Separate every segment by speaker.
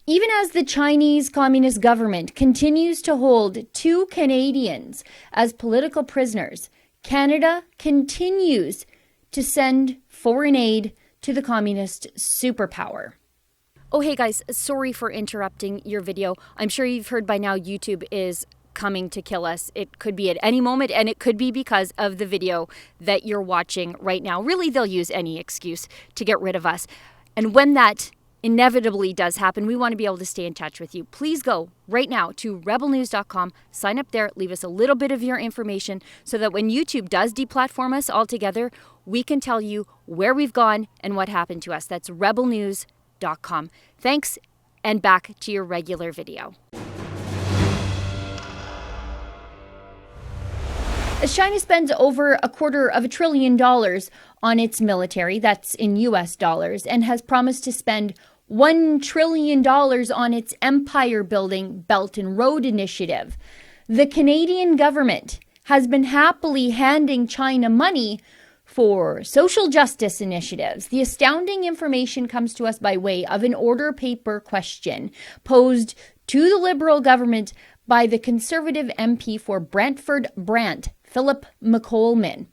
Speaker 1: Even as the Chinese Communist government continues to hold 2 Canadians as political prisoners, Canada continues to send foreign aid to the communist superpower. Oh, hey guys, sorry for interrupting your video. I'm sure you've heard by now YouTube is coming to kill us. It could be at any moment, and it could be because of the video that you're watching right now. Really, they'll use any excuse to get rid of us. And when that inevitably does happen, we want to be able to stay in touch with you. Please go right now to rebelnews.com, sign up there, leave us a little bit of your information so that when YouTube does deplatform us altogether, we can tell you where we've gone and what happened to us. That's rebelnews.com. Thanks, and back to your regular video. As China spends over $250 billion on its military, that's in US dollars, and has promised to spend $1 trillion on its empire-building Belt and Road Initiative, the Canadian government has been happily handing China money for social justice initiatives. The astounding information comes to us by way of an order paper question posed to the Liberal government by the Conservative MP for Brantford Brant, Philip McColman.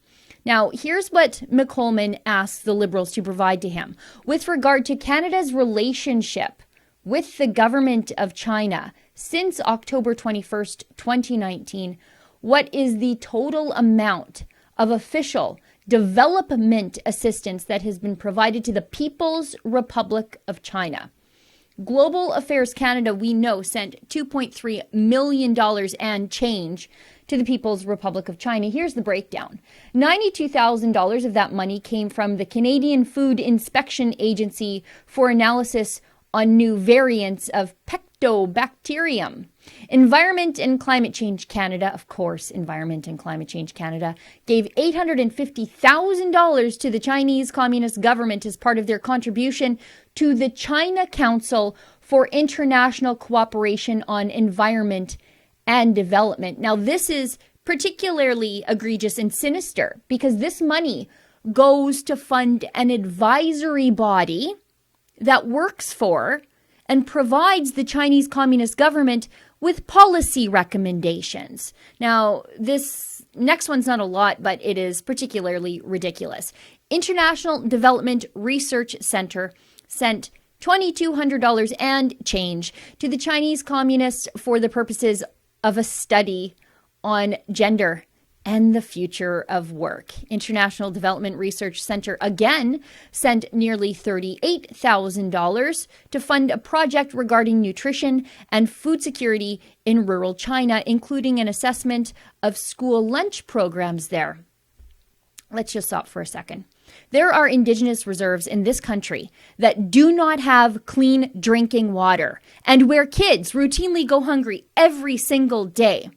Speaker 1: Now, here's what McColman asks the Liberals to provide to him. With regard to Canada's relationship with the government of China since October 21st, 2019, what is the total amount of official development assistance that has been provided to the People's Republic of China? Global Affairs Canada, we know, sent $2.3 million and change to the People's Republic of China. Here's the breakdown. $92,000 of that money came from the Canadian Food Inspection Agency for analysis on new variants of Pectobacterium. Environment and Climate Change Canada, of course, Environment and Climate Change Canada, gave $850,000 to the Chinese Communist government as part of their contribution to the China Council for International Cooperation on Environment and Development. Now, this is particularly egregious and sinister because this money goes to fund an advisory body that works for and provides the Chinese Communist government with policy recommendations. Now, this next one's not a lot, but it is particularly ridiculous. International Development Research Center sent $2,200 and change to the Chinese Communists for the purposes of a study on gender and the future of work. International Development Research Center again sent nearly $38,000 to fund a project regarding nutrition and food security in rural China, including an assessment of school lunch programs there. Let's just stop for a second. There are indigenous reserves in this country that do not have clean drinking water and where kids routinely go hungry every single day.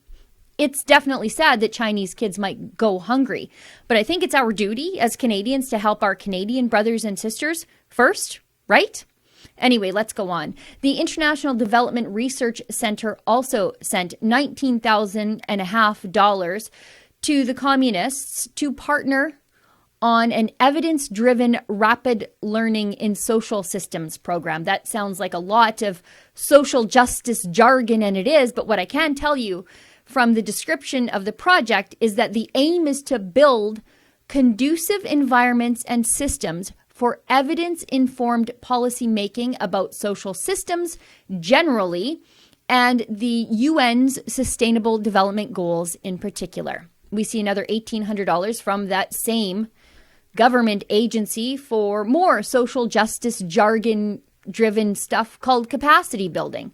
Speaker 1: It's definitely sad that Chinese kids might go hungry, but I think it's our duty as Canadians to help our Canadian brothers and sisters first, right? Anyway, let's go on. The International Development Research Center also sent $19,500 to the communists to partner on an evidence-driven rapid learning in social systems program. That sounds like a lot of social justice jargon, and it is, but what I can tell you from the description of the project is that the aim is to build conducive environments and systems for evidence-informed policy making about social systems generally and the UN's Sustainable Development Goals in particular. We see another $1,800 from that same government agency for more social justice jargon-driven stuff called capacity building.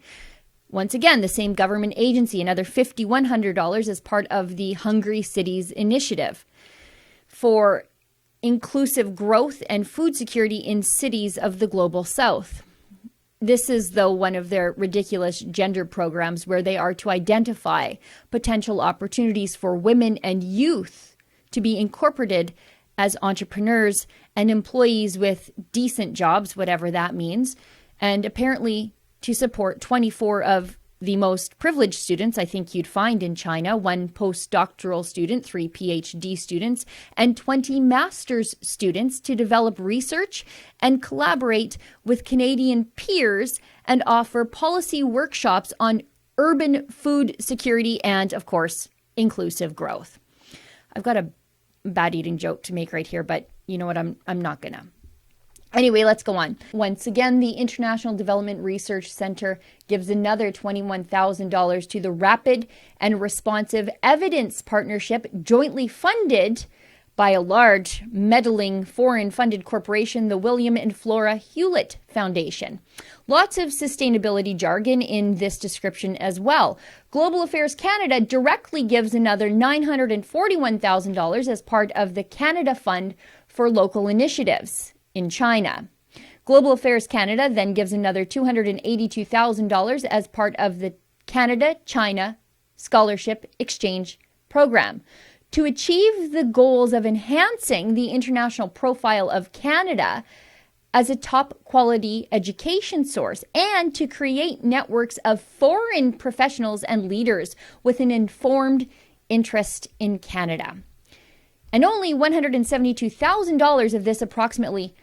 Speaker 1: Once again, the same government agency, another $5,100 as part of the Hungry Cities Initiative for inclusive growth and food security in cities of the global south. This is, though, one of their ridiculous gender programs where they are to identify potential opportunities for women and youth to be incorporated as entrepreneurs and employees with decent jobs, whatever that means, and apparently to support 24 of the most privileged students I think you'd find in China, 1 postdoctoral student, 3 PhD students, and 20 master's students to develop research and collaborate with Canadian peers and offer policy workshops on urban food security and, of course, inclusive growth. I've got a bad eating joke to make right here, but you know what? I'm not gonna. Anyway, let's go on. Once again, the International Development Research Center gives another $21,000 to the Rapid and Responsive Evidence Partnership, jointly funded by a large, meddling, foreign-funded corporation, the William and Flora Hewlett Foundation. Lots of sustainability jargon in this description as well. Global Affairs Canada directly gives another $941,000 as part of the Canada Fund for Local Initiatives in China. Global Affairs Canada then gives another $282,000 as part of the Canada-China Scholarship Exchange Program. To achieve the goals of enhancing the international profile of Canada as a top quality education source and to create networks of foreign professionals and leaders with an informed interest in Canada. And only $172,000 of this approximately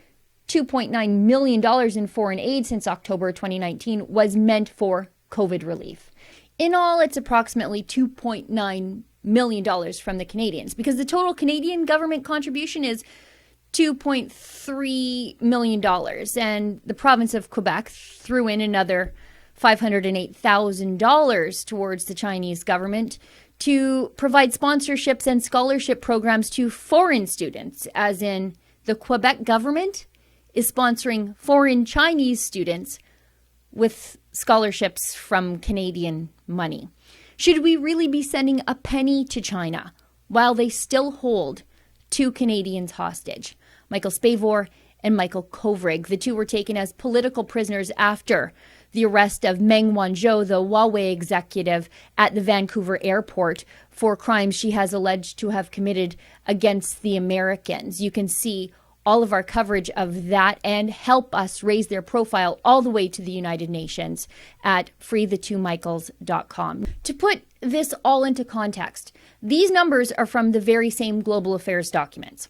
Speaker 1: $2.9 million in foreign aid since October 2019 was meant for COVID relief. In all, it's approximately $2.9 million from the Canadians, because the total Canadian government contribution is $2.3 million, and the province of Quebec threw in another $508,000 towards the Chinese government to provide sponsorships and scholarship programs to foreign students, as in the Quebec government is sponsoring foreign Chinese students with scholarships from Canadian money. Should we really be sending a penny to China while they still hold 2 Canadians hostage, Michael Spavor and Michael Kovrig? The 2 were taken as political prisoners after the arrest of Meng Wanzhou, the Huawei executive, at the Vancouver airport for crimes she has alleged to have committed against the Americans. You can see all of our coverage of that and help us raise their profile all the way to the United Nations at freethe2michaels.com. To put this all into context, these numbers are from the very same Global Affairs documents.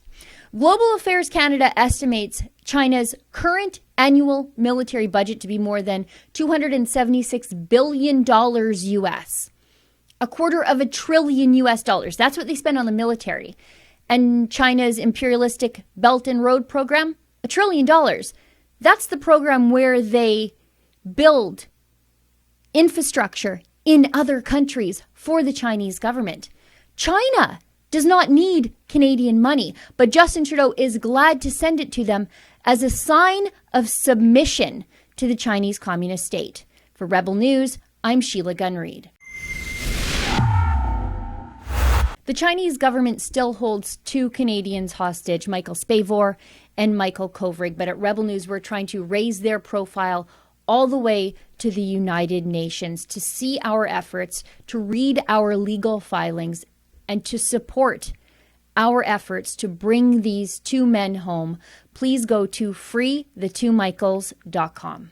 Speaker 1: Global Affairs Canada estimates China's current annual military budget to be more than $276 billion US. $250 billion US. That's what they spend on the military. And China's imperialistic Belt and Road program, $1 trillion. That's the program where they build infrastructure in other countries for the Chinese government. China does not need Canadian money, but Justin Trudeau is glad to send it to them as a sign of submission to the Chinese Communist state. For Rebel News, I'm Sheila Gunn Reid. The Chinese government still holds 2 Canadians hostage, Michael Spavor and Michael Kovrig, but at Rebel News, we're trying to raise their profile all the way to the United Nations to see our efforts, to read our legal filings, and to support our efforts to bring these 2 men home. Please go to freethe2michaels.com.